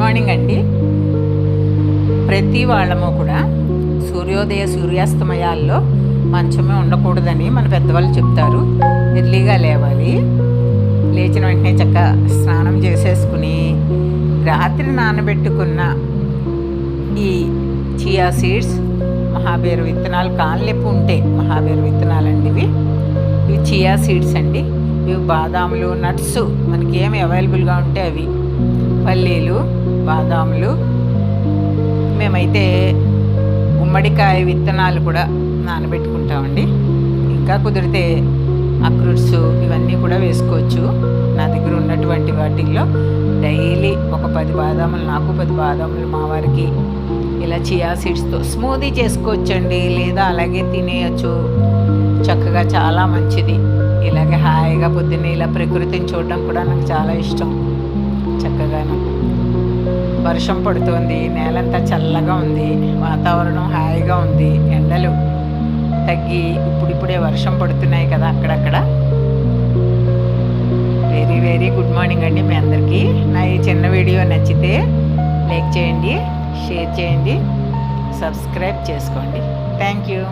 Morning అండి. ప్రతి వాళ్ళము కూడా సూర్యాస్తమయాల్లో మంచమే ఉండకూడదని మన పెద్దవాళ్ళు చెప్తారు. ఎర్లీగా లేవాలి. లేచిన వెంటనే చక్కగా స్నానం చేసేసుకుని రాత్రి నానబెట్టుకున్న ఈ చియా సీడ్స్, మహాబేరు విత్తనాలు, కాన్లెప్పు ఉంటే మహాబేరు విత్తనాలు అండి ఇవి చియా సీడ్స్ అండి. ఇవి బాదాములు, నట్స్ మనకి ఏమి అవైలబుల్గా ఉంటే అవి, పల్లీలు, బాదాములు, మేమైతే గుమ్మడికాయ విత్తనాలు కూడా నానబెట్టుకుంటామండి. ఇంకా కుదిరితే అక్రూట్స్ ఇవన్నీ కూడా వేసుకోవచ్చు. నా దగ్గర ఉన్నటువంటి వాటిల్లో డైలీ ఒక 10 బాదాములు నాకు, 10 బాదాములు మా వారికి ఇలా చియా సీడ్స్తో స్మూదీ చేసుకోవచ్చండి, లేదా అలాగే తినేయచ్చు. చక్కగా చాలా మంచిది. ఇలాగే హాయిగా పొద్దున్నే ఇలా ప్రకృతిని చూడడం కూడా నాకు చాలా ఇష్టం. చక్కగాను వర్షం పడుతోంది, నేలంతా చల్లగా ఉంది, వాతావరణం హాయిగా ఉంది. ఎండలు తగ్గి ఇప్పుడిప్పుడే వర్షం పడుతున్నాయి కదా అక్కడక్కడ. వెరీ వెరీ గుడ్ మార్నింగ్ అండి మీ అందరికీ. నా ఈ చిన్న వీడియో నచ్చితే లైక్ చేయండి, షేర్ చేయండి, సబ్స్క్రైబ్ చేసుకోండి. Thank you.